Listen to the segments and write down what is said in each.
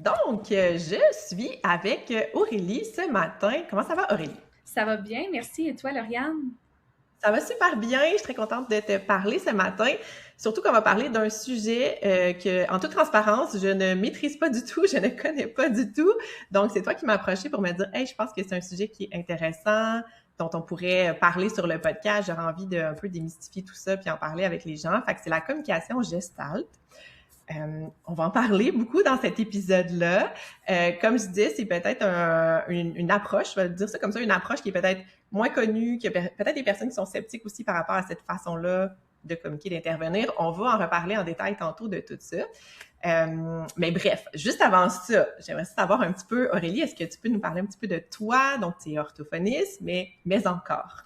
Je suis avec Aurélie ce matin. Comment ça va, Aurélie? Ça va bien, merci. Et toi, Lauriane? Ça va super bien. Je suis très contente de te parler ce matin. Surtout qu'on va parler d'un sujet que, en toute transparence, je ne maîtrise pas du tout, je ne connais pas du tout. Donc, c'est toi qui m'as approché pour me dire, hey, je pense que c'est un sujet qui est intéressant, dont on pourrait parler sur le podcast. J'aurais envie de un peu démystifier tout ça puis en parler avec les gens. Fait que c'est la communication gestalt. On va en parler beaucoup dans cet épisode-là. Comme je disais, c'est peut-être une approche, je vais dire ça comme ça, une approche qui est peut-être moins connue, qui a peut-être des personnes qui sont sceptiques aussi par rapport à cette façon-là de communiquer, d'intervenir. On va en reparler en détail tantôt de tout ça. Mais bref, juste avant ça, j'aimerais savoir un petit peu, Aurélie, est-ce que tu peux nous parler un petit peu de toi? Donc, tu es orthophoniste, mais encore.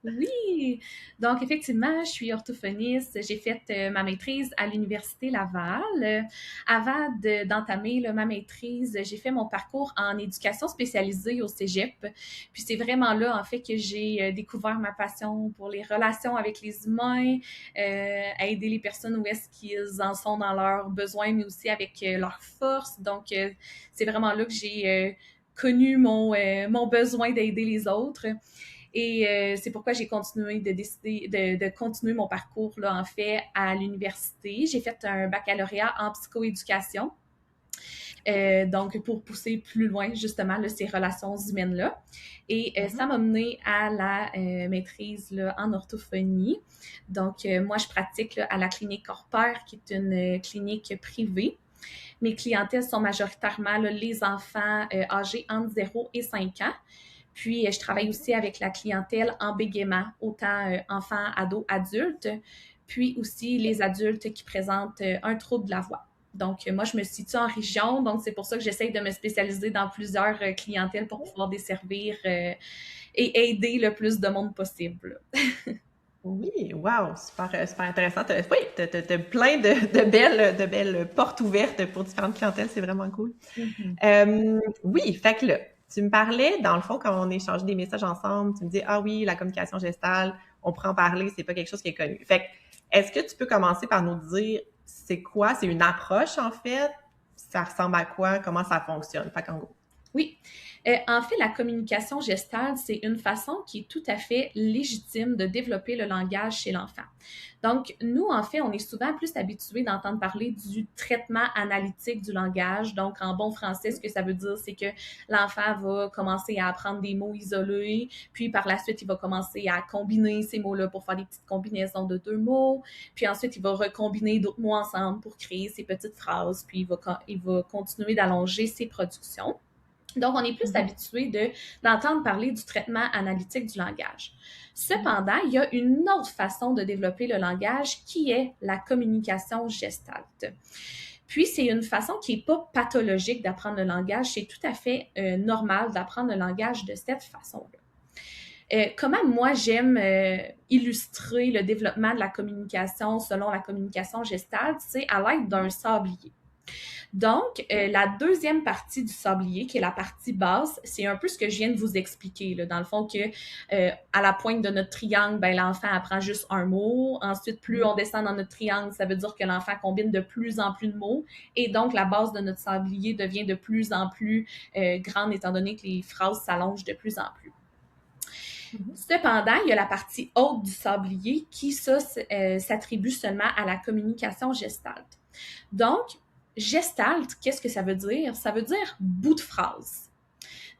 Oui, donc effectivement, je suis orthophoniste. J'ai fait ma maîtrise à l'Université Laval. Avant d'entamer ma maîtrise, j'ai fait mon parcours en éducation spécialisée au Cégep. Puis c'est vraiment là, en fait, que j'ai découvert ma passion pour les relations avec les humains, aider les personnes où est-ce qu'ils en sont dans leurs besoins, mais aussi avec leurs forces. Donc, c'est vraiment là que j'ai connu mon besoin d'aider les autres. Et c'est pourquoi j'ai continué de décider de continuer mon parcours, là, en fait, à l'université. J'ai fait un baccalauréat en psychoéducation. Donc, pour pousser plus loin, justement, là, ces relations humaines-là. Et Mhm. ça m'a mené à la maîtrise là, en orthophonie. Donc, moi, je pratique là, à la clinique Corpère, qui est une clinique privée. Mes clientèles sont majoritairement là, les enfants âgés entre 0 et 5 ans. Puis, je travaille aussi avec la clientèle en bégaiement, autant enfants, ados, adultes, puis aussi les adultes qui présentent un trouble de la voix. Donc, moi, je me situe en région, donc c'est pour ça que j'essaye de me spécialiser dans plusieurs clientèles pour pouvoir desservir et aider le plus de monde possible. Oui, wow, super, super intéressant. Oui, t'as plein de belles portes ouvertes pour différentes clientèles, c'est vraiment cool. Mhm. Oui, fait que là, tu me parlais, dans le fond, quand on échangeait des messages ensemble, tu me dis, ah oui, la communication gestale, on pourrait en parler, c'est pas quelque chose qui est connu. Fait que, est-ce que tu peux commencer par nous dire, c'est quoi? C'est une approche, en fait? Ça ressemble à quoi? Comment ça fonctionne? Fait qu'en gros. Oui. En fait, la communication gestale, c'est une façon qui est tout à fait légitime de développer le langage chez l'enfant. Donc, nous, en fait, on est souvent plus habitués d'entendre parler du traitement analytique du langage. Donc, en bon français, ce que ça veut dire, c'est que l'enfant va commencer à apprendre des mots isolés, puis par la suite, il va commencer à combiner ces mots-là pour faire des petites combinaisons de deux mots, puis ensuite, il va recombiner d'autres mots ensemble pour créer ces petites phrases, puis il va continuer d'allonger ses productions. Donc, on est plus Mhm. habitué d'entendre parler du traitement analytique du langage. Mhm. Cependant, il y a une autre façon de développer le langage qui est la communication gestalt. Puis, c'est une façon qui n'est pas pathologique d'apprendre le langage. C'est tout à fait normal d'apprendre le langage de cette façon-là. Comment moi j'aime illustrer le développement de la communication selon la communication gestalt, c'est à l'aide d'un sablier. Donc, la deuxième partie du sablier, qui est la partie basse, c'est un peu ce que je viens de vous expliquer, là, dans le fond que à la pointe de notre triangle, ben, l'enfant apprend juste un mot. Ensuite, plus on descend dans notre triangle, ça veut dire que l'enfant combine de plus en plus de mots. Et donc, la base de notre sablier devient de plus en plus grande, étant donné que les phrases s'allongent de plus en plus. Mhm. Cependant, il y a la partie haute du sablier qui, ça, s'attribue seulement à la communication gestalt. Donc, gestalt, qu'est-ce que ça veut dire? Ça veut dire bout de phrase.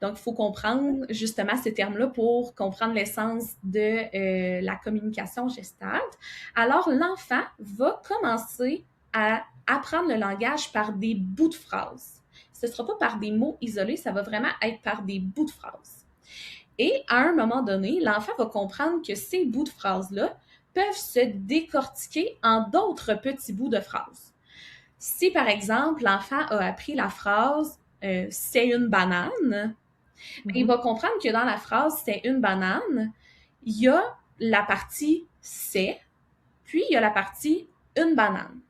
Donc, il faut comprendre justement ces termes-là pour comprendre l'essence de la communication gestalt. Alors, l'enfant va commencer à apprendre le langage par des bouts de phrases. Ce ne sera pas par des mots isolés, ça va vraiment être par des bouts de phrases. Et à un moment donné, l'enfant va comprendre que ces bouts de phrases-là peuvent se décortiquer en d'autres petits bouts de phrases. Si, par exemple, l'enfant a appris la phrase c'est une banane, il Mhm. va comprendre que dans la phrase c'est une banane, il y a la partie c'est, puis il y a la partie une banane.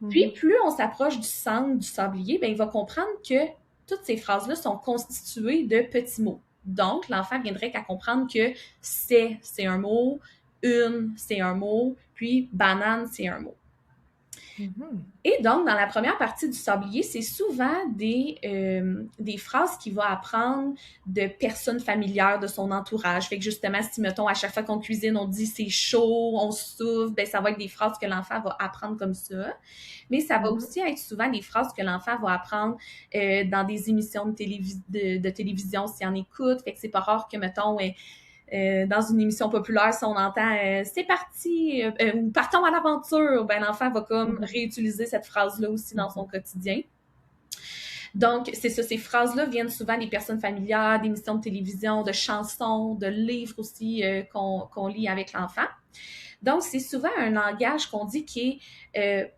Puis, Mhm. plus on s'approche du centre du sablier, ben, il va comprendre que toutes ces phrases-là sont constituées de petits mots. Donc, l'enfant viendrait qu'à comprendre que c'est un mot, une, c'est un mot, puis banane, c'est un mot. Mhm. Et donc, dans la première partie du sablier, c'est souvent des phrases qu'il va apprendre de personnes familières de son entourage. Fait que justement, si, mettons, à chaque fois qu'on cuisine, on dit c'est chaud, on souffle, ben ça va être des phrases que l'enfant va apprendre comme ça. Mais ça va Mhm. aussi être souvent des phrases que l'enfant va apprendre dans des émissions de télévision s'il en écoute. Fait que c'est pas rare que, mettons, dans une émission populaire, si on entend c'est parti ou partons à l'aventure, ben l'enfant va comme Mhm. réutiliser cette phrase-là aussi dans son Mhm. quotidien. Donc, c'est ça, ces phrases-là viennent souvent des personnes familières, d'émissions de télévision, de chansons, de livres aussi qu'on lit avec l'enfant. Donc, c'est souvent un langage qu'on dit qui est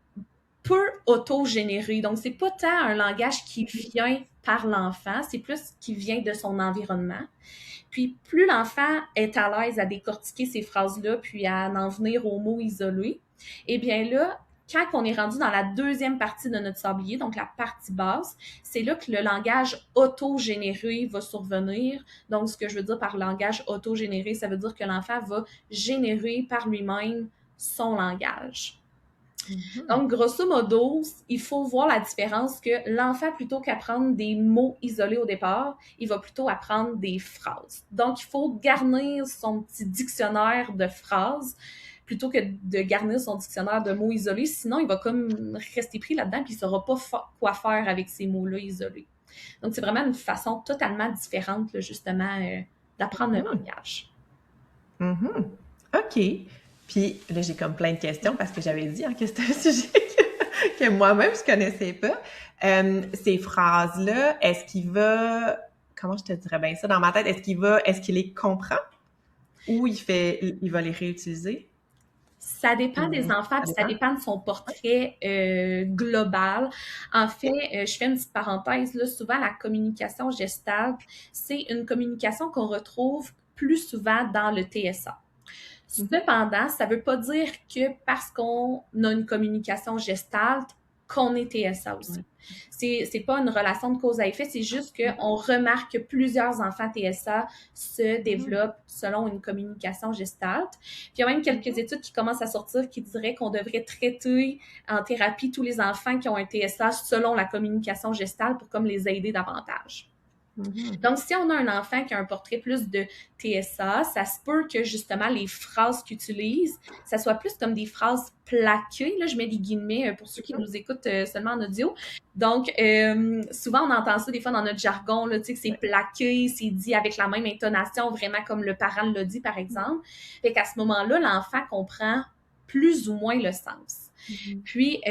peu autogénéré. Donc, c'est pas tant un langage qui vient par l'enfant, c'est plus qui vient de son environnement. Puis plus l'enfant est à l'aise à décortiquer ces phrases-là, puis à en venir aux mots isolés, eh bien là, quand on est rendu dans la deuxième partie de notre sablier, donc la partie basse, c'est là que le langage autogénéré va survenir. Donc, ce que je veux dire par langage autogénéré, ça veut dire que l'enfant va générer par lui-même son langage. Mhm. Donc, grosso modo, il faut voir la différence que l'enfant, plutôt qu'apprendre des mots isolés au départ, il va plutôt apprendre des phrases. Donc, il faut garnir son petit dictionnaire de phrases plutôt que de garnir son dictionnaire de mots isolés. Sinon, il va comme rester pris là-dedans puis il ne saura pas quoi faire avec ces mots-là isolés. Donc, c'est vraiment une façon totalement différente, là, justement, d'apprendre le Mhm. langage. Mhm. OK. Puis là, j'ai comme plein de questions parce que j'avais dit que c'était un sujet que moi-même, je connaissais pas. Ces phrases-là, est-ce qu'il va... Comment je te dirais bien ça dans ma tête? Est-ce qu'il les comprend ou il va les réutiliser? Ça dépend des Ou enfants, ça puis ça dépend? dépend de son portrait global. En fait, je fais une petite parenthèse, là, souvent la communication gestale, c'est une communication qu'on retrouve plus souvent dans le TSA. Mhm. Cependant, ça ne veut pas dire que parce qu'on a une communication gestale, qu'on est TSA Ouais. aussi. C'est pas une relation de cause à effet, c'est juste Mhm. qu'on remarque que plusieurs enfants TSA se Mhm. développent selon une communication gestale. Puis il y a même quelques Mhm. études qui commencent à sortir qui diraient qu'on devrait traiter en thérapie tous les enfants qui ont un TSA selon la communication gestale pour comme les aider davantage. Mhm. Donc, si on a un enfant qui a un portrait plus de TSA, ça se peut que justement les phrases qu'il utilise, ça soit plus comme des phrases plaquées. Là, je mets des guillemets pour ceux qui nous écoutent seulement en audio. Donc, souvent, on entend ça des fois dans notre jargon, là, tu sais, que c'est Ouais. plaqué, c'est dit avec la même intonation, vraiment comme le parent l'a dit, par exemple. Fait qu'à ce moment-là, l'enfant comprend plus ou moins le sens. Mhm. Puis,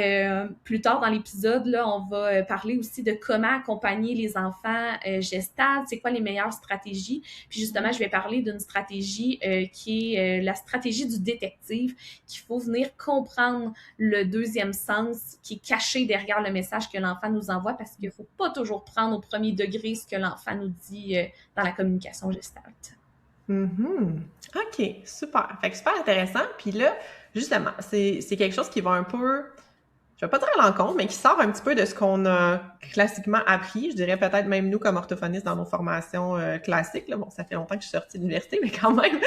plus tard dans l'épisode, là, on va parler aussi de comment accompagner les enfants gestables, c'est quoi les meilleures stratégies. Puis justement, je vais parler d'une stratégie qui est la stratégie du détective, qu'il faut venir comprendre le deuxième sens qui est caché derrière le message que l'enfant nous envoie parce qu'il ne faut pas toujours prendre au premier degré ce que l'enfant nous dit dans la communication gestale. Mhm. OK, super. Fait que super intéressant. Puis là, justement, c'est quelque chose qui va un peu, je vais pas dire à l'encontre, mais qui sort un petit peu de ce qu'on a classiquement appris. Je dirais peut-être même nous comme orthophonistes dans nos formations classiques. Là. Bon, ça fait longtemps que je suis sortie de l'université, mais quand même.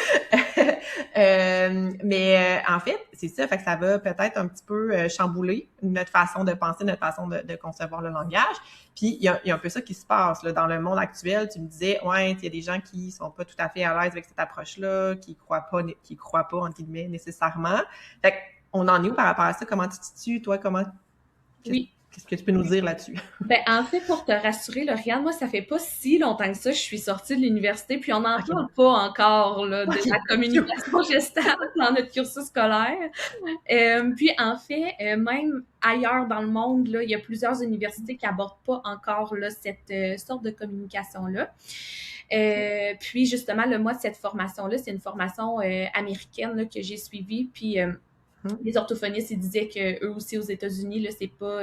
En fait, c'est ça. Fait que ça va peut-être un petit peu chambouler notre façon de penser, notre façon de concevoir le langage. Puis, il y a un peu ça qui se passe là, dans le monde actuel. Tu me disais, ouais, il y a des gens qui sont pas tout à fait à l'aise avec cette approche-là, qui croient pas, entre guillemets, nécessairement. Fait on en est où par rapport à ça? Comment tu te situes? Toi, qu'est-ce, Oui. qu'est-ce que tu peux nous dire là-dessus? Ben, en fait, pour te rassurer, Lauriane, moi, ça fait pas si longtemps que ça, je suis sortie de l'université, puis on n'en OK, bon. parle pas encore là, de OK. la communication gestale dans notre cursus scolaire. Puis, en fait, même ailleurs dans le monde, là, il y a plusieurs universités qui abordent pas encore là, cette sorte de communication-là. Puis, justement, le mois de cette formation-là, c'est une formation américaine là, que j'ai suivie, puis les orthophonistes, ils disaient qu'eux aussi aux États-Unis, là, c'est pas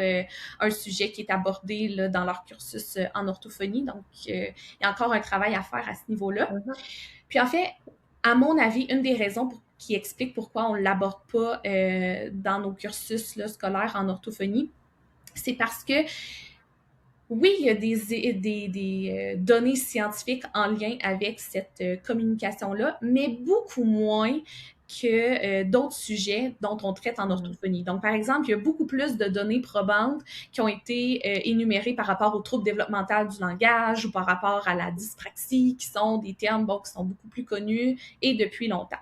un sujet qui est abordé là, dans leur cursus en orthophonie. Donc, il y a encore un travail à faire à ce niveau-là. Mhm. Puis en fait, à mon avis, une des raisons qui explique pourquoi on ne l'aborde pas dans nos cursus là, scolaires en orthophonie, c'est parce que oui, il y a des données scientifiques en lien avec cette communication-là, mais beaucoup moins que d'autres sujets dont on traite en orthophonie. Donc, par exemple, il y a beaucoup plus de données probantes qui ont été énumérées par rapport aux troubles développementaux du langage ou par rapport à la dyspraxie, qui sont des termes qui sont beaucoup plus connus et depuis longtemps.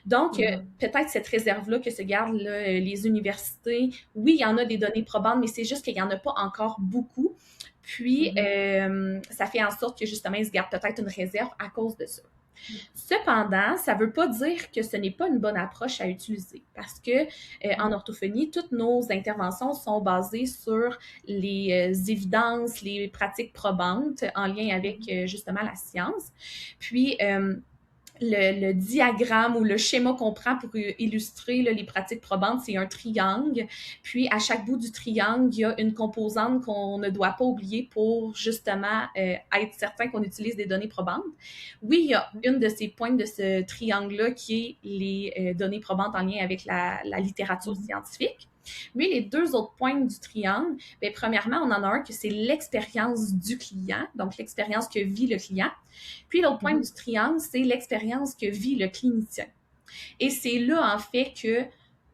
Donc, peut-être cette réserve-là que se gardent là, les universités, oui, il y en a des données probantes, mais c'est juste qu'il n'y en a pas encore beaucoup. Puis, ça fait en sorte que justement, ils se gardent peut-être une réserve à cause de ça. Cependant, ça ne veut pas dire que ce n'est pas une bonne approche à utiliser parce que en orthophonie, toutes nos interventions sont basées sur les évidences, les pratiques probantes en lien avec justement la science. Puis, le diagramme ou le schéma qu'on prend pour illustrer là, les pratiques probantes, c'est un triangle. Puis, à chaque bout du triangle, il y a une composante qu'on ne doit pas oublier pour justement être certain qu'on utilise des données probantes. Oui, il y a une de ces pointes de ce triangle-là qui est les données probantes en lien avec la littérature scientifique. Mais les deux autres pointes du triangle, bien, premièrement, on en a un que c'est l'expérience du client, donc l'expérience que vit le client. Puis l'autre pointe du triangle, c'est l'expérience que vit le clinicien. Et c'est là, en fait, que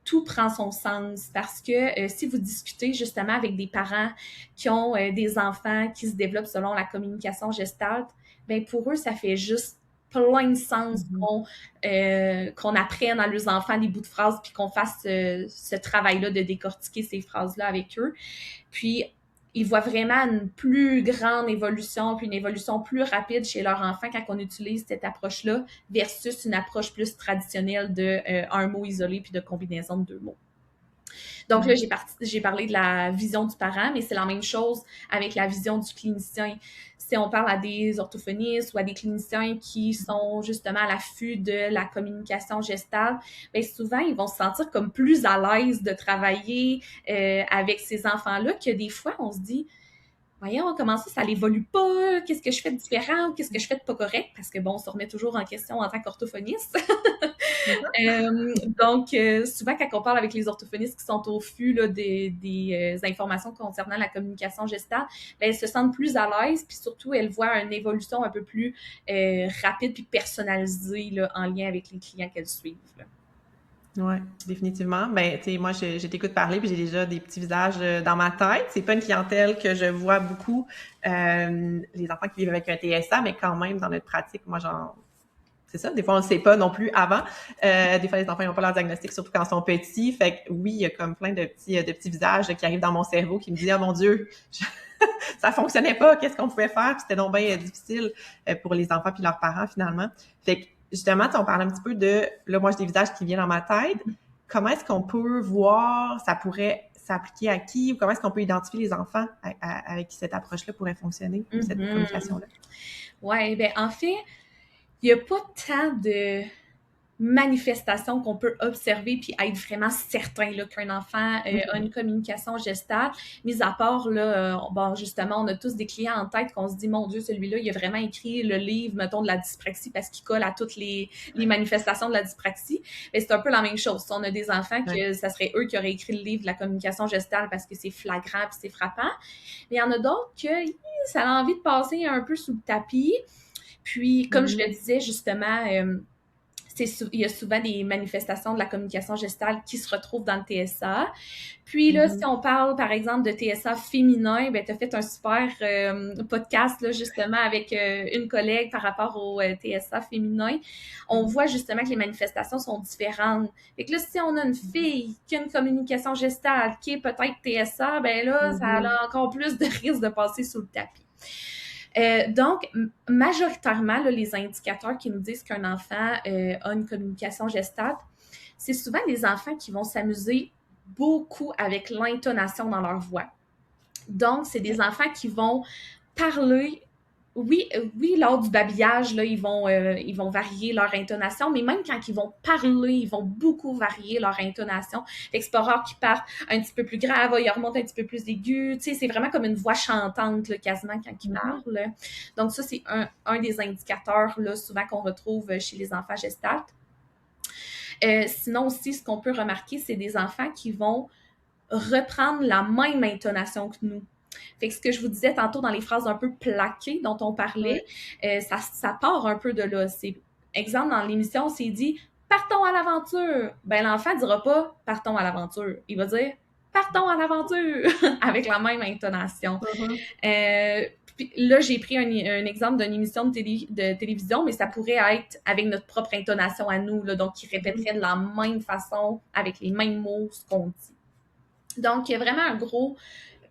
tout prend son sens parce que si vous discutez justement avec des parents qui ont des enfants qui se développent selon la communication gestalt, bien, pour eux, ça fait juste plein de sens qu'on apprenne à leurs enfants des bouts de phrases puis qu'on fasse ce travail-là de décortiquer ces phrases-là avec eux. Puis, ils voient vraiment une plus grande évolution puis une évolution plus rapide chez leur enfant quand on utilise cette approche-là versus une approche plus traditionnelle de un mot isolé puis de combinaison de deux mots. Donc là, j'ai parlé de la vision du parent, mais c'est la même chose avec la vision du clinicien. Si on parle à des orthophonistes ou à des cliniciens qui sont justement à l'affût de la communication gestale, bien souvent, ils vont se sentir comme plus à l'aise de travailler avec ces enfants-là que des fois, on se dit voyons, comment ça l'évolue pas? Qu'est-ce que je fais de différent? Qu'est-ce que je fais de pas correct? Parce que bon, on se remet toujours en question en tant qu'orthophoniste. Donc, souvent, quand on parle avec les orthophonistes qui sont au fût là, des informations concernant la communication gestale, ben, elles se sentent plus à l'aise, puis surtout, elles voient une évolution un peu plus rapide puis personnalisée là, en lien avec les clients qu'elles suivent. Là. Oui, définitivement. Ben, tu sais, moi, je t'écoute parler, puis j'ai déjà des petits visages dans ma tête. C'est pas une clientèle que je vois beaucoup, les enfants qui vivent avec un TSA, mais quand même, dans notre pratique, moi, c'est ça, des fois, on le sait pas non plus avant. Des fois, les enfants n'ont pas leur diagnostic, surtout quand ils sont petits. Fait que oui, il y a comme plein de petits visages qui arrivent dans mon cerveau qui me disent « Ah, mon Dieu! » ça fonctionnait pas, qu'est-ce qu'on pouvait faire? Puis c'était donc bien difficile pour les enfants puis leurs parents, finalement. Fait que justement, on parle un petit peu de, là, moi, j'ai des visages qui viennent dans ma tête. Comment est-ce qu'on peut voir, ça pourrait s'appliquer à qui, ou comment est-ce qu'on peut identifier les enfants avec qui cette approche-là pourrait fonctionner, cette communication-là? Oui, bien, en fait, il n'y a pas tant de manifestations qu'on peut observer puis être vraiment certain là, qu'un enfant a une communication gestale, mis à part, là, bon, justement, on a tous des clients en tête qu'on se dit, mon Dieu, celui-là, il a vraiment écrit le livre, mettons, de la dyspraxie parce qu'il colle à toutes les manifestations de la dyspraxie. Mais c'est un peu la même chose. Si on a des enfants que ça serait eux qui auraient écrit le livre de la communication gestale parce que c'est flagrant puis c'est frappant. Mais il y en a d'autres que ça a envie de passer un peu sous le tapis. Puis, comme je le disais, justement, il y a souvent des manifestations de la communication gestale qui se retrouvent dans le TSA. Puis là, si on parle, par exemple, de TSA féminin, ben tu as fait un super podcast, là, justement, avec une collègue par rapport au TSA féminin. On voit justement que les manifestations sont différentes. Fait que là, si on a une fille qui a une communication gestale qui est peut-être TSA, ben là, ça a encore plus de risque de passer sous le tapis. Donc, majoritairement, là, les indicateurs qui nous disent qu'un enfant a une communication gestale, c'est souvent les enfants qui vont s'amuser beaucoup avec l'intonation dans leur voix. Donc, c'est des enfants qui vont parler. Oui, lors du babillage, là, ils vont varier leur intonation, mais même quand ils vont parler, ils vont beaucoup varier leur intonation. Fait que c'est pas rare qu'ils partent un petit peu plus grave, ils remontent un petit peu plus aigu. Tu sais, c'est vraiment comme une voix chantante, là, quasiment, quand ils parlent. Donc ça, c'est un des indicateurs, là, souvent qu'on retrouve chez les enfants gestaltes. Sinon aussi, ce qu'on peut remarquer, c'est des enfants qui vont reprendre la même intonation que nous. Fait que ce que je vous disais tantôt dans les phrases un peu plaquées dont on parlait, ça part un peu de là. Exemple, dans l'émission, on s'est dit partons à l'aventure. Ben, l'enfant dira pas partons à l'aventure. Il va dire partons à l'aventure avec la même intonation. Puis là, j'ai pris un exemple d'une émission de télévision, mais ça pourrait être avec notre propre intonation à nous, là, donc qui répéterait de la même façon, avec les mêmes mots, ce qu'on dit. Donc, il y a vraiment un gros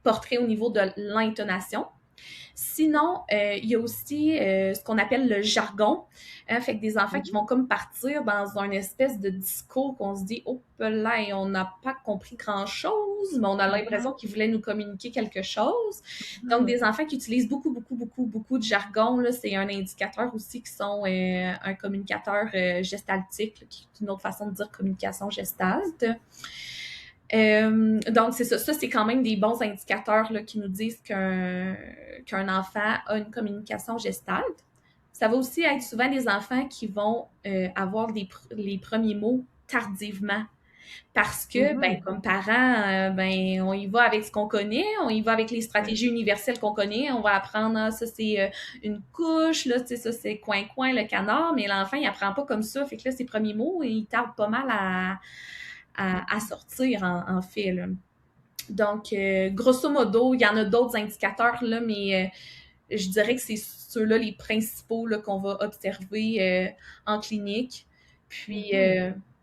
portrait au niveau de l'intonation. Sinon, il y a aussi ce qu'on appelle le jargon. Fait que des enfants qui vont comme partir dans une espèce de discours qu'on se dit « Oh, là, on n'a pas compris grand-chose, mais on a l'impression qu'ils voulaient nous communiquer quelque chose. » Donc, des enfants qui utilisent beaucoup de jargon, là, c'est un indicateur aussi qui sont un communicateur gestaltique, là, qui est une autre façon de dire communication gestalte. Donc, c'est ça. Ça, c'est quand même des bons indicateurs là, qui nous disent qu'un enfant a une communication gestalte. Ça va aussi être souvent des enfants qui vont avoir les premiers mots tardivement. Parce que, ben, comme parents, ben, on y va avec ce qu'on connaît, on y va avec les stratégies universelles qu'on connaît, on va apprendre, ah, ça c'est une couche, là, tu sais, ça c'est coin-coin, le canard, mais l'enfant, il apprend pas comme ça, fait que là, ses premiers mots, il tarde pas mal à sortir, en fait, là. Donc, grosso modo, il y en a d'autres indicateurs, là, mais je dirais que c'est ceux-là les principaux là, qu'on va observer en clinique. Puis,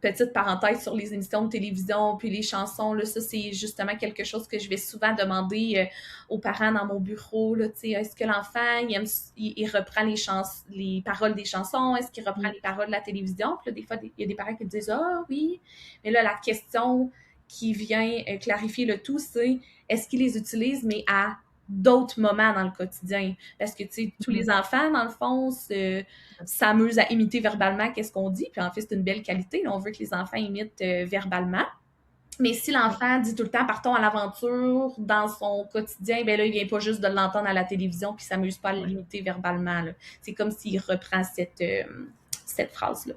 petite parenthèse sur les émissions de télévision, puis les chansons, là, ça, c'est justement quelque chose que je vais souvent demander aux parents dans mon bureau. Là, est-ce que l'enfant, il reprend les paroles des chansons? Est-ce qu'il reprend les paroles de la télévision? Puis là, des fois, il y a des parents qui me disent « Ah oui! » Mais là, la question qui vient clarifier le tout, c'est est-ce qu'ils les utilisent, mais à d'autres moments dans le quotidien. Parce que, tu sais, tous les enfants, dans le fond, s'amusent à imiter verbalement qu'est-ce qu'on dit. Puis en fait, c'est une belle qualité. Là, on veut que les enfants imitent verbalement. Mais si l'enfant dit tout le temps « partons à l'aventure » dans son quotidien, ben là, il vient pas juste de l'entendre à la télévision puis il s'amuse pas à l'imiter verbalement. Là. C'est comme s'il reprend cette phrase-là.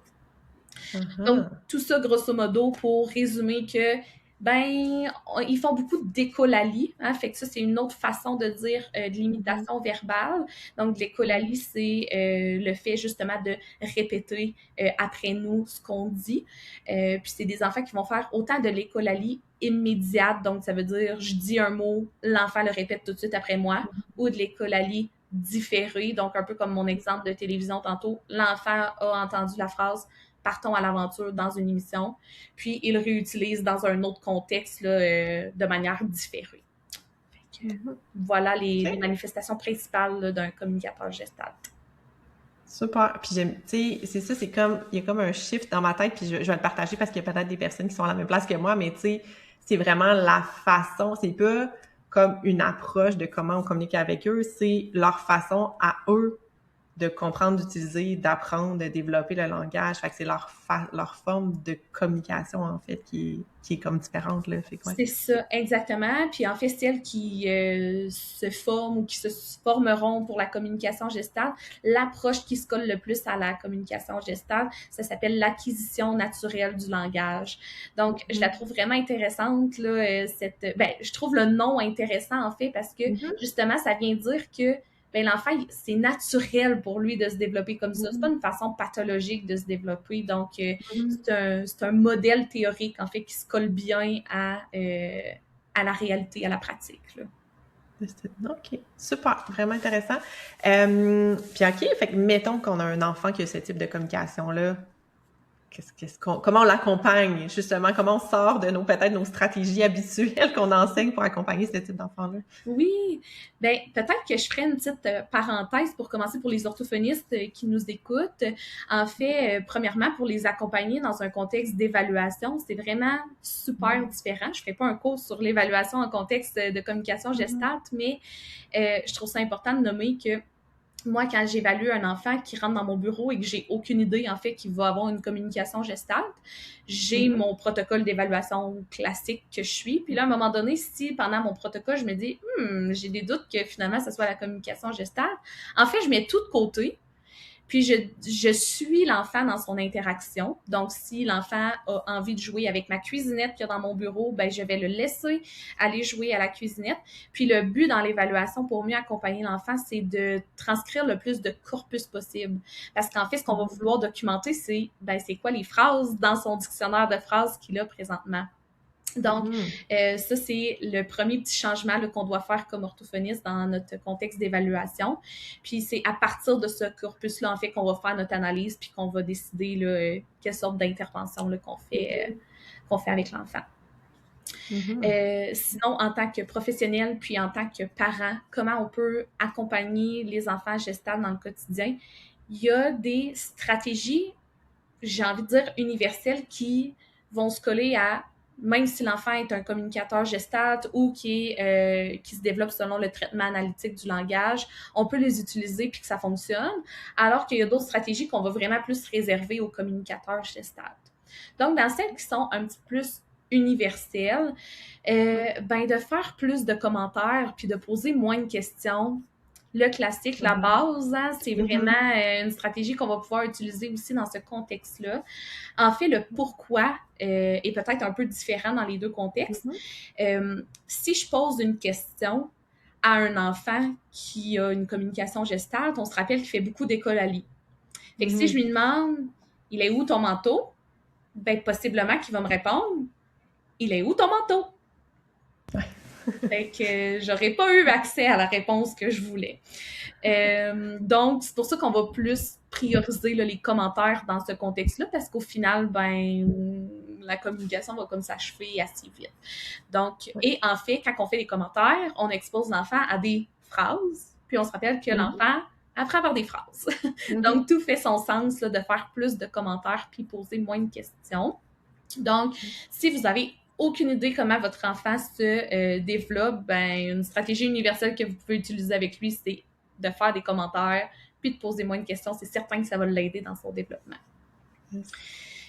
Donc, tout ça, grosso modo, pour résumer que ben, ils font beaucoup d'écolalie, hein, fait que ça, c'est une autre façon de dire de l'imitation verbale. Donc, l'écolalie, c'est le fait justement de répéter après nous ce qu'on dit. Puis, c'est des enfants qui vont faire autant de l'écolalie immédiate, donc ça veut dire je dis un mot, l'enfant le répète tout de suite après moi, ou de l'écolalie différée, donc un peu comme mon exemple de télévision tantôt, l'enfant a entendu la phrase partons à l'aventure dans une émission, puis il réutilise dans un autre contexte là, de manière différée. Voilà les manifestations principales d'un communicateur gestalt. Super. Puis j'aime, tu sais, c'est ça, c'est comme, il y a comme un shift dans ma tête, puis je vais le partager parce qu'il y a peut-être des personnes qui sont à la même place que moi, mais tu sais, c'est vraiment la façon, c'est pas comme une approche de comment on communique avec eux, c'est leur façon à eux de comprendre, d'utiliser, d'apprendre, de développer le langage. Fait que c'est leur forme de communication, en fait, qui est comme différente, là. Fait que, ouais. C'est ça, exactement. Puis en fait, celles qui se forment ou qui se formeront pour la communication gestale, l'approche qui se colle le plus à la communication gestale, ça s'appelle l'acquisition naturelle du langage. Donc, je la trouve vraiment intéressante, là, je trouve le nom intéressant, en fait, parce que, justement, ça vient dire que ben, l'enfant, c'est naturel pour lui de se développer comme ça. C'est pas une façon pathologique de se développer. Donc, c'est un modèle théorique, en fait, qui se colle bien à la réalité, à la pratique, là. OK. Super. Vraiment intéressant. Puis, OK, fait que mettons qu'on a un enfant qui a ce type de communication-là. Comment on l'accompagne, justement? Comment on sort de peut-être nos stratégies habituelles qu'on enseigne pour accompagner ce type d'enfant-là? Oui, bien, peut-être que je ferai une petite parenthèse pour commencer pour les orthophonistes qui nous écoutent. En fait, premièrement, pour les accompagner dans un contexte d'évaluation, c'est vraiment super différent. Je ne ferai pas un cours sur l'évaluation en contexte de communication gestante, mais je trouve ça important de nommer que moi, quand j'évalue un enfant qui rentre dans mon bureau et que j'ai aucune idée, en fait, qu'il va avoir une communication gestante, j'ai mon protocole d'évaluation classique que je suis. Puis là, à un moment donné, si pendant mon protocole, je me dis j'ai des doutes que finalement, ce soit la communication gestante, en fait, je mets tout de côté. Puis, je suis l'enfant dans son interaction. Donc, si l'enfant a envie de jouer avec ma cuisinette qu'il y a dans mon bureau, ben, je vais le laisser aller jouer à la cuisinette. Puis, le but dans l'évaluation pour mieux accompagner l'enfant, c'est de transcrire le plus de corpus possible. Parce qu'en fait, ce qu'on va vouloir documenter, c'est, ben, c'est quoi les phrases dans son dictionnaire de phrases qu'il a présentement. Donc, ça, c'est le premier petit changement là, qu'on doit faire comme orthophoniste dans notre contexte d'évaluation. Puis, c'est à partir de ce corpus-là, en fait, qu'on va faire notre analyse puis qu'on va décider là, quelle sorte d'intervention là, qu'on fait avec l'enfant. Sinon, en tant que professionnel puis en tant que parent, comment on peut accompagner les enfants gestables dans le quotidien? Il y a des stratégies, j'ai envie de dire, universelles qui vont se coller à même si l'enfant est un communicateur gestate ou qui se développe selon le traitement analytique du langage, on peut les utiliser puis que ça fonctionne, alors qu'il y a d'autres stratégies qu'on va vraiment plus réserver aux communicateurs gestates. Donc, dans celles qui sont un petit peu plus universelles, ben de faire plus de commentaires puis de poser moins de questions. Le classique, la base, hein, c'est vraiment une stratégie qu'on va pouvoir utiliser aussi dans ce contexte-là. En fait, le pourquoi est peut-être un peu différent dans les deux contextes. Si je pose une question à un enfant qui a une communication gestale, on se rappelle qu'il fait beaucoup d'écolalie. Fait que si je lui demande « Il est où ton manteau? » Ben, possiblement qu'il va me répondre « Il est où ton manteau? » Fait que j'aurais pas eu accès à la réponse que je voulais. Donc, c'est pour ça qu'on va plus prioriser là, les commentaires dans ce contexte-là, parce qu'au final, ben, la communication va comme s'achever assez vite. Donc, et en fait, quand on fait des commentaires, on expose l'enfant à des phrases, puis on se rappelle que l'enfant apprend par des phrases. Donc, tout fait son sens là, de faire plus de commentaires puis poser moins de questions. Donc, si vous avez aucune idée comment votre enfant se développe, ben, une stratégie universelle que vous pouvez utiliser avec lui, c'est de faire des commentaires puis de poser moins de questions. C'est certain que ça va l'aider dans son développement.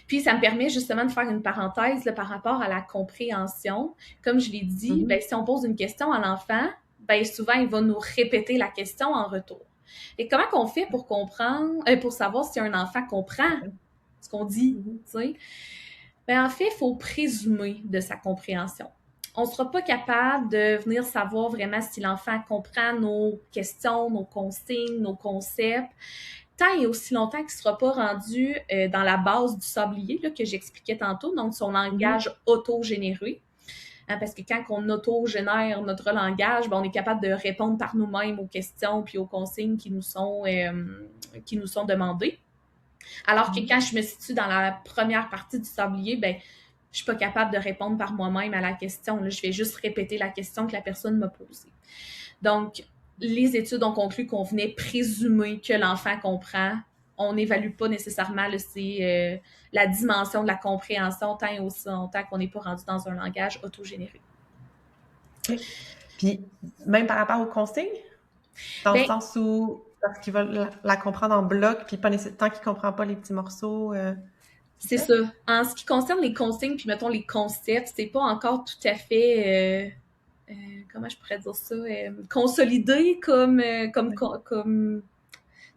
Puis, ça me permet justement de faire une parenthèse là, par rapport à la compréhension. Comme je l'ai dit, ben, si on pose une question à l'enfant, ben, souvent, il va nous répéter la question en retour. Et comment qu'on fait pour comprendre, pour savoir si un enfant comprend ce qu'on dit, tu sais? Ben, en fait, il faut présumer de sa compréhension. On ne sera pas capable de venir savoir vraiment si l'enfant comprend nos questions, nos consignes, nos concepts, tant et aussi longtemps qu'il ne sera pas rendu dans la base du sablier là, que j'expliquais tantôt, donc son langage auto-généré. Hein, parce que quand on auto-génère notre langage, ben, on est capable de répondre par nous-mêmes aux questions puis aux consignes qui nous sont demandées. Alors que quand je me situe dans la première partie du sablier, ben, je suis pas capable de répondre par moi-même à la question. Là, je vais juste répéter la question que la personne m'a posée. Donc, les études ont conclu qu'on venait présumer que l'enfant comprend. On n'évalue pas nécessairement là, la dimension de la compréhension tant et aussi longtemps qu'on n'est pas rendu dans un langage autogénéré. Puis, même par rapport aux consignes, dans le sens où parce qu'il va la comprendre en bloc, puis pas nécessairement tant qu'il comprend pas les petits morceaux. C'est ça. En ce qui concerne les consignes, puis mettons les concepts, c'est pas encore tout à fait, comment je pourrais dire ça, consolidé comme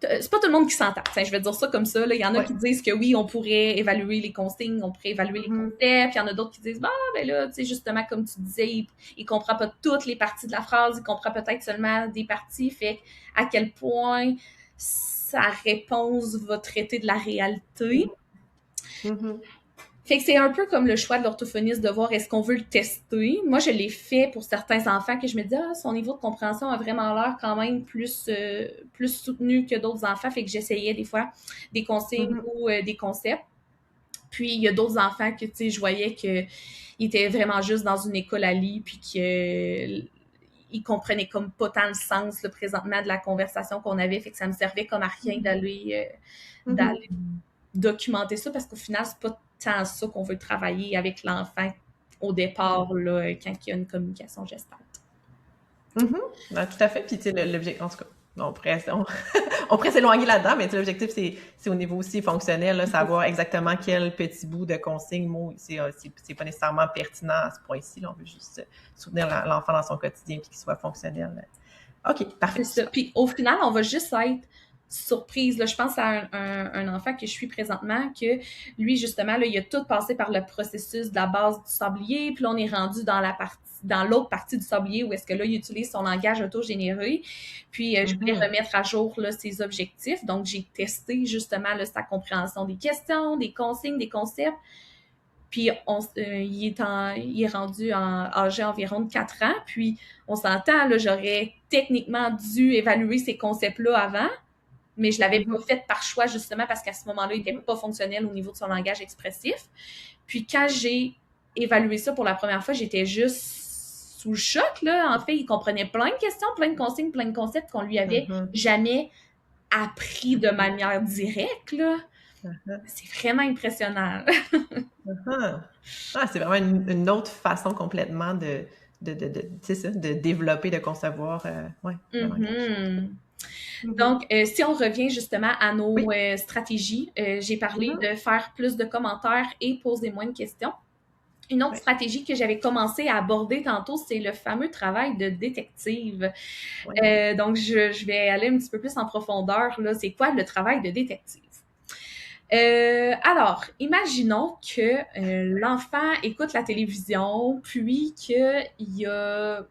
c'est pas tout le monde qui s'entend. Je vais dire ça comme ça. Là. Il y en a qui disent que oui, on pourrait évaluer les consignes, on pourrait évaluer les concepts. Puis il y en a d'autres qui disent, bah, ben là, tu sais, justement, comme tu disais, il comprend pas toutes les parties de la phrase, il comprend peut-être seulement des parties. Fait à quel point sa réponse va traiter de la réalité. Fait que c'est un peu comme le choix de l'orthophoniste de voir est-ce qu'on veut le tester. Moi, je l'ai fait pour certains enfants que je me dis son niveau de compréhension a vraiment l'air quand même plus soutenu que d'autres enfants. Fait que j'essayais des fois des consignes ou des concepts. Puis, il y a d'autres enfants que, tu sais, je voyais qu'ils étaient vraiment juste dans une écolalie puis qu'ils comprenaient comme pas tant le sens là, présentement de la conversation qu'on avait. Fait que ça me servait comme à rien d'aller documenter ça parce qu'au final, c'est pas tant ça qu'on veut travailler avec l'enfant au départ, là, quand il y a une communication gestante. Ben, tout à fait. Puis, tu sais, l'objectif, en tout cas, on pourrait s'éloigner là-dedans, mais l'objectif, c'est au niveau aussi fonctionnel, là, savoir exactement quel petit bout de consigne, mot, c'est pas nécessairement pertinent à ce point-ci. Là, on veut juste soutenir l'enfant dans son quotidien puis qu'il soit fonctionnel. OK, parfait. C'est ça. Puis, au final, on va juste être surprise. Là, je pense à un enfant que je suis présentement, que lui, justement, là, il a tout passé par le processus de la base du sablier, puis là, on est rendu dans l'autre partie du sablier où est-ce que là, il utilise son langage auto-généré. Puis, je voulais Mhm. remettre à jour là, ses objectifs. Donc, j'ai testé justement là, sa compréhension des questions, des consignes, des concepts. Puis, il est rendu âgé environ de 4 ans. Puis, on s'entend, là, j'aurais techniquement dû évaluer ces concepts-là avant, mais je l'avais pas Mhm. fait par choix, justement, parce qu'à ce moment-là, il n'était pas fonctionnel au niveau de son langage expressif. Puis, quand j'ai évalué ça pour la première fois, j'étais juste sous le choc, là. En fait, il comprenait plein de questions, plein de consignes, plein de concepts qu'on lui avait Mhm. jamais appris de manière directe, là. Mhm. C'est vraiment impressionnant. Ah, ah, c'est vraiment une autre façon complètement c'est ça, de développer, de concevoir. Ouais, vraiment quelque chose. Mhm. Mhm. Donc, si on revient justement à nos Oui. stratégies, j'ai parlé Mhm. de faire plus de commentaires et poser moins de questions. Une autre Ouais. stratégie que j'avais commencé à aborder tantôt, c'est le fameux travail de détective. Ouais. Donc, je vais aller un petit peu plus en profondeur. Là, c'est quoi le travail de détective? Alors, imaginons que l'enfant écoute la télévision, puis qu'il y a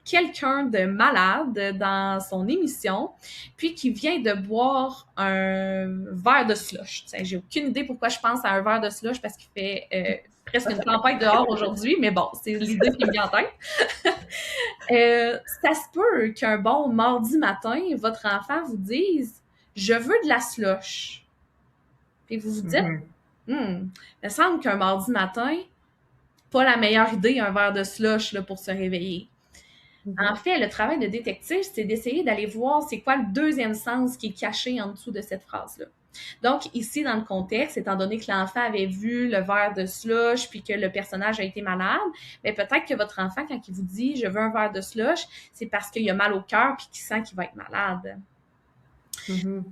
quelqu'un de malade dans son émission, puis qui vient de boire un verre de slush. T'sais, j'ai aucune idée pourquoi je pense à un verre de slush parce qu'il fait presque une tempête dehors aujourd'hui, mais bon, c'est l'idée qui me vient en tête. Ça se peut qu'un bon mardi matin, votre enfant vous dise « Je veux de la slush ». Puis vous vous dites Mhm. « Il me semble qu'un mardi matin, pas la meilleure idée, un verre de slush là, pour se réveiller ». En Mhm. fait, le travail de détective, c'est d'essayer d'aller voir c'est quoi le deuxième sens qui est caché en dessous de cette phrase-là. Donc, ici, dans le contexte, étant donné que l'enfant avait vu le verre de slush puis que le personnage a été malade, mais peut-être que votre enfant, quand il vous dit « je veux un verre de slush », c'est parce qu'il a mal au cœur puis qu'il sent qu'il va être malade. Mhm.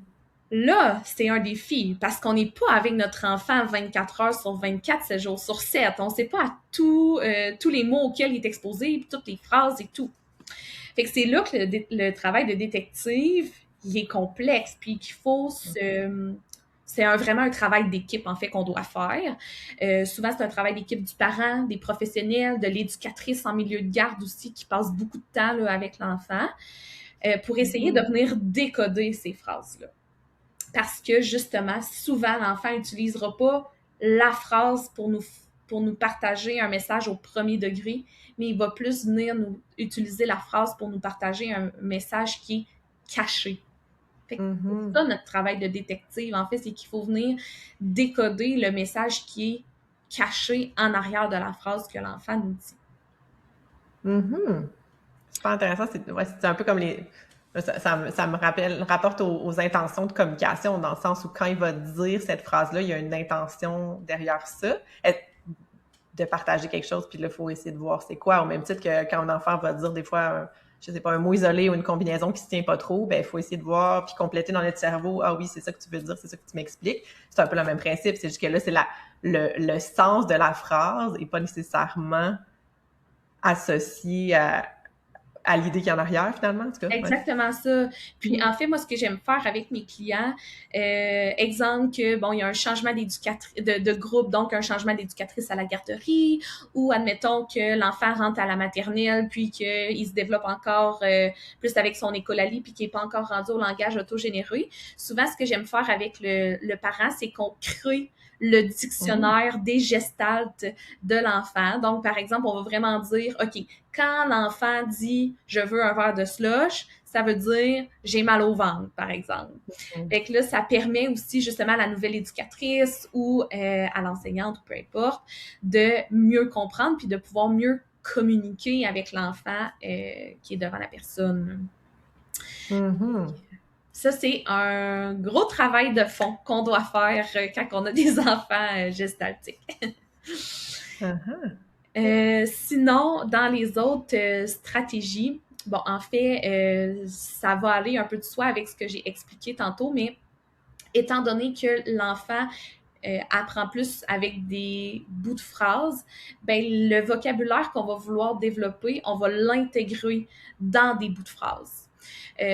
Là, c'est un défi parce qu'on n'est pas avec notre enfant 24 heures sur 24, 7 jours sur 7. On ne sait pas à tous les mots auxquels il est exposé, puis toutes les phrases et tout. Fait que c'est là que le travail de détective, il est complexe, puis qu'il faut c'est vraiment un travail d'équipe, en fait, qu'on doit faire. Souvent, c'est un travail d'équipe du parent, des professionnels, de l'éducatrice en milieu de garde aussi, qui passe beaucoup de temps là, avec l'enfant, pour essayer de Mhm. venir décoder ces phrases-là. Parce que, justement, souvent, l'enfant n'utilisera pas la phrase pour nous partager un message au premier degré, mais il va plus venir nous utiliser la phrase pour nous partager un message qui est caché. Fait que c'est Mhm. ça notre travail de détective, en fait, c'est qu'il faut venir décoder le message qui est caché en arrière de la phrase que l'enfant nous dit. Mhm. Super intéressant. Ouais, c'est un peu comme ça me rapporte aux intentions de communication, dans le sens où quand il va dire cette phrase-là, il y a une intention derrière ça. De partager quelque chose, puis là, il faut essayer de voir c'est quoi. Au même titre que quand un enfant va dire des fois, je sais pas, un mot isolé ou une combinaison qui se tient pas trop, ben il faut essayer de voir, puis compléter dans notre cerveau, ah oui, c'est ça que tu veux dire, c'est ça que tu m'expliques. C'est un peu le même principe, c'est juste que là, c'est le sens de la phrase et pas nécessairement associé à l'idée qu'il y a en arrière, finalement, en tout cas. Ouais. Exactement ça. Puis Mm. en fait, moi, ce que j'aime faire avec mes clients, exemple que bon, il y a un changement de groupe, donc un changement d'éducatrice à la garderie, ou admettons que l'enfant rentre à la maternelle, puis qu'il se développe encore plus avec son écolalie, puis qu'il n'est pas encore rendu au langage autogénéré. Souvent, ce que j'aime faire avec le parent, c'est qu'on crée le Mm. dictionnaire des gestaltes de l'enfant. Donc, par exemple, on va vraiment dire, OK, quand l'enfant dit « je veux un verre de slush », ça veut dire « j'ai mal au ventre », par exemple. Mm. Fait que là, ça permet aussi justement à la nouvelle éducatrice ou à l'enseignante, ou peu importe, de mieux comprendre puis de pouvoir mieux communiquer avec l'enfant qui est devant la personne. Mhm. Ça, c'est un gros travail de fond qu'on doit faire quand on a des enfants gestaltiques. Uh-huh. Sinon, dans les autres stratégies, bon, en fait, ça va aller un peu de soi avec ce que j'ai expliqué tantôt, mais étant donné que l'enfant apprend plus avec des bouts de phrases, ben, le vocabulaire qu'on va vouloir développer, on va l'intégrer dans des bouts de phrases.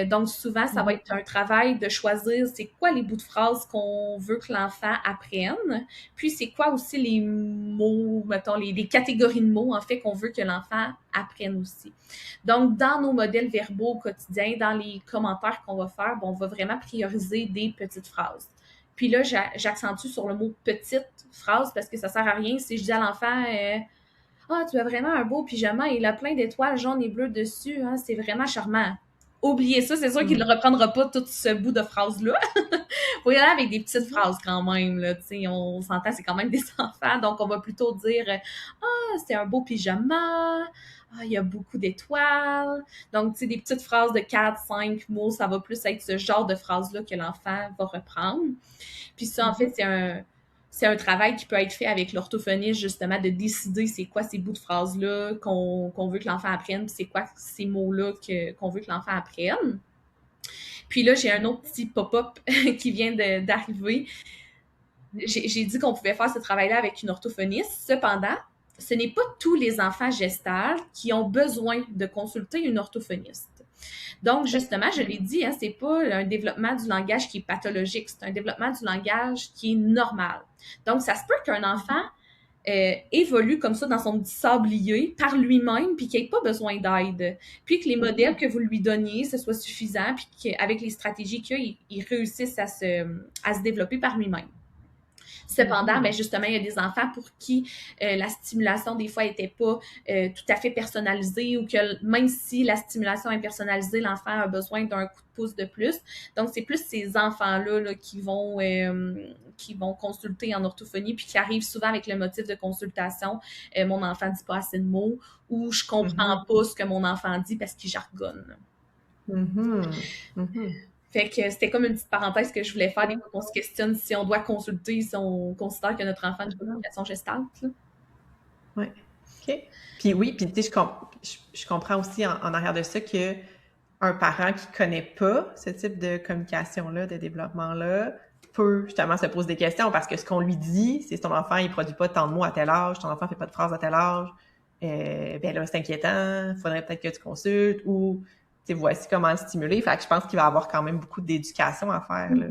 Donc, souvent, ça va être un travail de choisir c'est quoi les bouts de phrases qu'on veut que l'enfant apprenne, puis c'est quoi aussi les mots, mettons, les catégories de mots, en fait, qu'on veut que l'enfant apprenne aussi. Donc, dans nos modèles verbaux quotidiens, dans les commentaires qu'on va faire, bon, on va vraiment prioriser des petites phrases. Puis là, j'accentue sur le mot petite phrase parce que ça sert à rien si je dis à l'enfant ah, tu as vraiment un beau pyjama, il a plein d'étoiles jaunes et bleues dessus, hein, c'est vraiment charmant. Oubliez ça, c'est sûr qu'il ne reprendra pas tout ce bout de phrase-là. Faut y aller avec des petites phrases quand même, là, tu sais, on s'entend, c'est quand même des enfants, donc on va plutôt dire ah, c'est un beau pyjama, ah, il y a beaucoup d'étoiles. Donc, tu sais, des petites phrases de 4, 5 mots, ça va plus être ce genre de phrase-là que l'enfant va reprendre. Puis ça, en fait, c'est un travail qui peut être fait avec l'orthophoniste, justement, de décider c'est quoi ces bouts de phrases-là qu'on veut que l'enfant apprenne, puis c'est quoi ces mots-là qu'on veut que l'enfant apprenne. Puis là, j'ai un autre petit pop-up qui vient d'arriver. J'ai dit qu'on pouvait faire ce travail-là avec une orthophoniste. Cependant, ce n'est pas tous les enfants gestales qui ont besoin de consulter une orthophoniste. Donc, justement, je l'ai dit, hein, c'est pas un développement du langage qui est pathologique, c'est un développement du langage qui est normal. Donc, ça se peut qu'un enfant évolue comme ça dans son petit sablier par lui-même, puis qu'il n'ait pas besoin d'aide. Puis que les modèles que vous lui donniez, ce soit suffisant, puis qu'avec les stratégies qu'il a, il réussisse à se développer par lui-même. Cependant, ben justement, il y a des enfants pour qui la stimulation, des fois, n'était pas tout à fait personnalisée ou que même si la stimulation est personnalisée, l'enfant a besoin d'un coup de pouce de plus. Donc, c'est plus ces enfants-là là, qui vont consulter en orthophonie puis qui arrivent souvent avec le motif de consultation « Mon enfant dit pas assez de mots » ou « Je comprends pas ce que mon enfant dit parce qu'il jargonne ». Fait que c'était comme une petite parenthèse que je voulais faire. Des fois, on se questionne si on doit consulter, si on considère que notre enfant a une communication gestale. Oui. OK. Puis oui, puis tu sais, je comprends aussi en arrière de ça que un parent qui connaît pas ce type de communication-là, de développement-là, peut justement se poser des questions parce que ce qu'on lui dit, c'est ton enfant, il produit pas tant de mots à tel âge, ton enfant fait pas de phrases à tel âge, ben là, c'est inquiétant, faudrait peut-être que tu consultes ou voici comment le stimuler. Fait que je pense qu'il va y avoir quand même beaucoup d'éducation à faire là,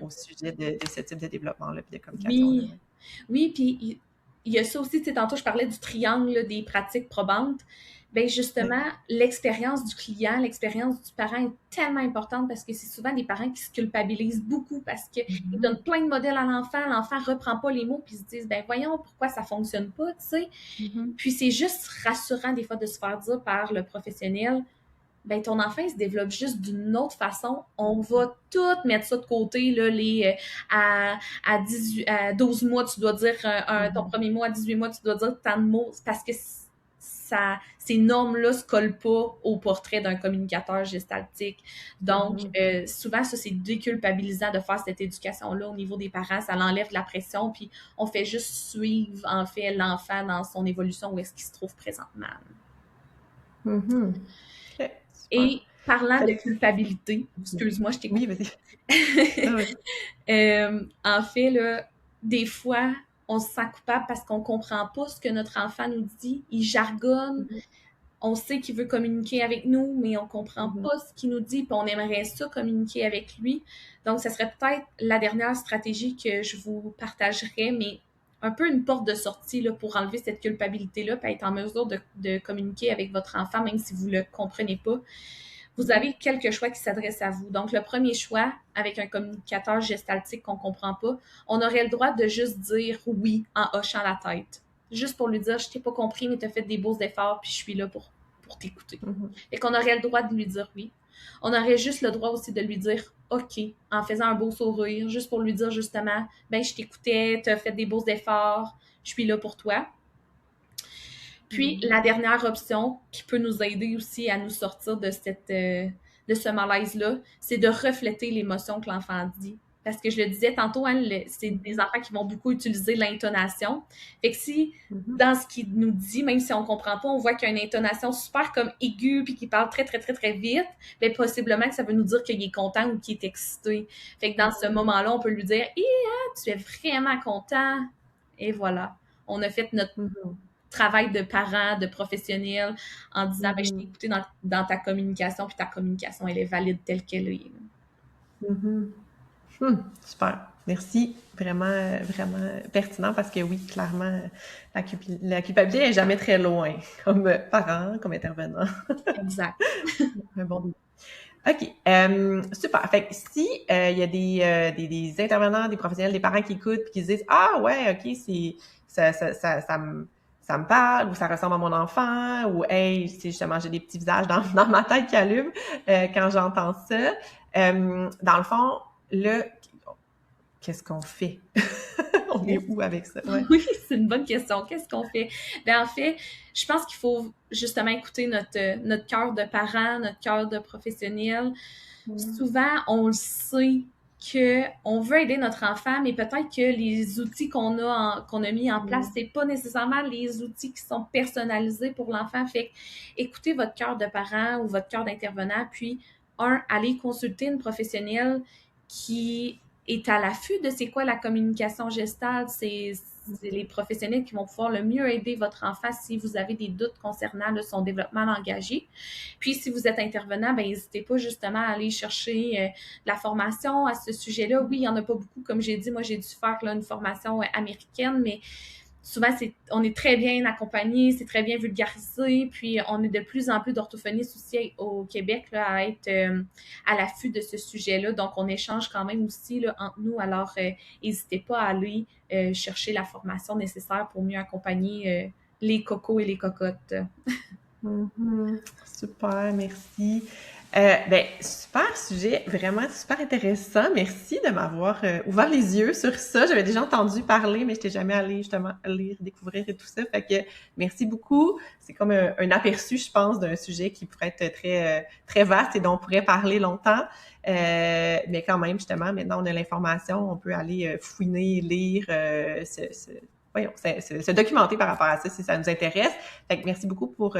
au sujet de ce type de développement-là et de communication-là. Oui, puis il y a ça aussi, tu sais, tantôt je parlais du triangle là, des pratiques probantes. Bien justement, l'expérience du client, l'expérience du parent est tellement importante parce que c'est souvent des parents qui se culpabilisent beaucoup parce qu'ils donnent plein de modèles à l'enfant reprend pas les mots puis ils se disent, ben voyons, pourquoi ça fonctionne pas, tu sais. Puis c'est juste rassurant des fois de se faire dire par le professionnel, ben ton enfant il se développe juste d'une autre façon. On va tout mettre ça de côté là, à 12 mois tu dois dire ton premier mot, à 18 mois tu dois dire tant de mots parce que ces normes-là se collent pas au portrait d'un communicateur gestaltique. Donc souvent ça c'est déculpabilisant de faire cette éducation-là au niveau des parents, ça l'enlève de la pression puis on fait juste suivre en fait l'enfant dans son évolution où est-ce qu'il se trouve présentement. Et parlant de culpabilité, excuse-moi, je t'écoute. Oui, vas-y. En fait, là, des fois, on se sent coupable parce qu'on comprend pas ce que notre enfant nous dit. Il jargonne. On sait qu'il veut communiquer avec nous, mais on comprend pas ce qu'il nous dit, puis on aimerait ça communiquer avec lui. Donc, ça serait peut-être la dernière stratégie que je vous partagerais, mais un peu une porte de sortie là, pour enlever cette culpabilité-là, puis être en mesure de communiquer avec votre enfant, même si vous le comprenez pas. Vous avez quelques choix qui s'adressent à vous. Donc, le premier choix, avec un communicateur gestaltique qu'on comprend pas, on aurait le droit de juste dire oui en hochant la tête. Juste pour lui dire, je t'ai pas compris, mais tu as fait des beaux efforts, puis je suis là pour t'écouter. Fait qu'on aurait le droit de lui dire oui. On aurait juste le droit aussi de lui dire OK, en faisant un beau sourire, juste pour lui dire justement, ben je t'écoutais, tu as fait des beaux efforts, je suis là pour toi. Puis, la dernière option qui peut nous aider aussi à nous sortir de ce malaise-là, c'est de refléter l'émotion que l'enfant dit. Parce que je le disais tantôt, hein, c'est des enfants qui vont beaucoup utiliser l'intonation. Fait que si, dans ce qu'il nous dit, même si on comprend pas, on voit qu'il y a une intonation super comme aiguë puis qu'il parle très, très, très, très vite, bien, possiblement que ça veut nous dire qu'il est content ou qu'il est excité. Fait que dans ce moment-là, on peut lui dire « tu es vraiment content! » Et voilà. On a fait notre travail de parent, de professionnel, en disant, ben, je t'ai écouté dans ta communication, puis ta communication, elle est valide telle qu'elle est. Super. Merci. Vraiment, vraiment pertinent parce que oui, clairement, la culpabilité n'est jamais très loin, comme parent, comme intervenant. Exact. Un bon début. OK. Super. Fait que si il y a des intervenants, des professionnels, des parents qui écoutent et qui se disent ah ouais, OK, ça me parle ou ça ressemble à mon enfant ou hey, c'est justement j'ai des petits visages dans ma tête qui allument quand j'entends ça. Dans le fond, là, qu'est-ce qu'on fait? On est où avec ça? Ouais. Oui, c'est une bonne question. Qu'est-ce qu'on fait? En fait, je pense qu'il faut justement écouter notre cœur de parent, notre cœur de professionnel. Souvent, on le sait qu'on veut aider notre enfant, mais peut-être que les outils qu'on a mis en place, c'est pas nécessairement les outils qui sont personnalisés pour l'enfant. Fait écoutez votre cœur de parent ou votre cœur d'intervenant, puis allez consulter une professionnelle qui est à l'affût de c'est quoi la communication gestale, c'est les professionnels qui vont pouvoir le mieux aider votre enfant si vous avez des doutes concernant son développement langagier. Puis, si vous êtes intervenant, n'hésitez pas justement à aller chercher de la formation à ce sujet-là. Oui, il n'y en a pas beaucoup, comme j'ai dit. Moi, j'ai dû faire une formation américaine, mais souvent, on est très bien accompagné, c'est très bien vulgarisé, puis on est de plus en plus d'orthophonistes aussi au Québec là, à être à l'affût de ce sujet-là. Donc, on échange quand même aussi là, entre nous. Alors, n'hésitez pas à aller chercher la formation nécessaire pour mieux accompagner les cocos et les cocottes. Super, merci. Super sujet, vraiment super intéressant. Merci de m'avoir ouvert les yeux sur ça. J'avais déjà entendu parler, mais je n'étais jamais allée justement lire, découvrir et tout ça. Fait que merci beaucoup. C'est comme un aperçu, je pense, d'un sujet qui pourrait être très, très vaste et dont on pourrait parler longtemps. Mais quand même, justement, maintenant on a l'information, on peut aller fouiner, lire, se documenter par rapport à ça si ça nous intéresse. Fait que merci beaucoup pour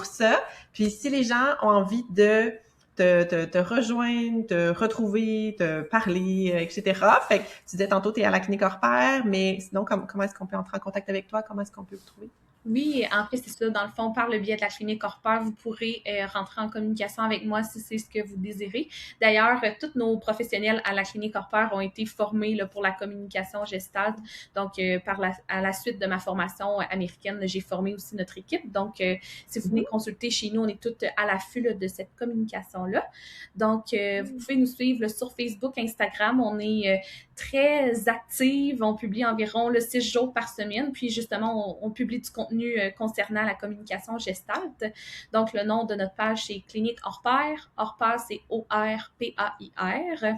ça. Puis si les gens ont envie de te rejoindre, te retrouver, te parler, etc. Fait que tu disais tantôt, tu es à la clinique hors pair, mais sinon, comment est-ce qu'on peut entrer en contact avec toi? Comment est-ce qu'on peut vous trouver? Oui, en fait, c'est ça. Dans le fond, par le biais de la clinique hors pair, vous pourrez rentrer en communication avec moi si c'est ce que vous désirez. D'ailleurs, tous nos professionnels à la clinique hors pair ont été formés là, pour la communication gestale. Donc, à la suite de ma formation américaine, j'ai formé aussi notre équipe. Donc, si vous venez consulter chez nous, on est toutes à l'affût de cette communication-là. Donc, vous pouvez nous suivre là, sur Facebook, Instagram. On est très active. On publie environ 6 jours par semaine. Puis, justement, on publie du contenu concernant la communication gestalt. Donc, le nom de notre page, c'est Clinique hors pair. Hors pair, c'est ORPAIR.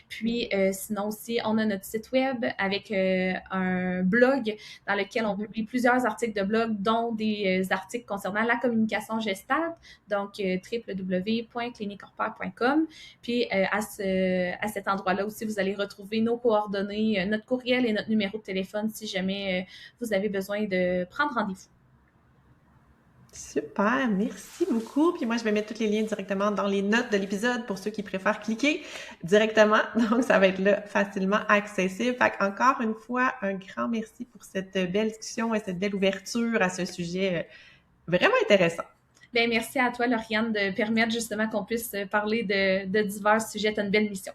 Puis, sinon aussi, on a notre site web avec un blog dans lequel on publie plusieurs articles de blog, dont des articles concernant la communication gestalt. Donc, www.cliniquehorpair.com. Puis, à cet endroit-là aussi, vous allez retrouver nos coordonnées, notre courriel et notre numéro de téléphone si jamais vous avez besoin de prendre rendez-vous. Super, merci beaucoup. Puis moi, je vais mettre tous les liens directement dans les notes de l'épisode pour ceux qui préfèrent cliquer directement. Donc, ça va être là facilement accessible. Fait encore une fois, un grand merci pour cette belle discussion et cette belle ouverture à ce sujet vraiment intéressant. Bien, merci à toi, Lauriane, de permettre justement qu'on puisse parler de divers sujets. Tu as une belle mission.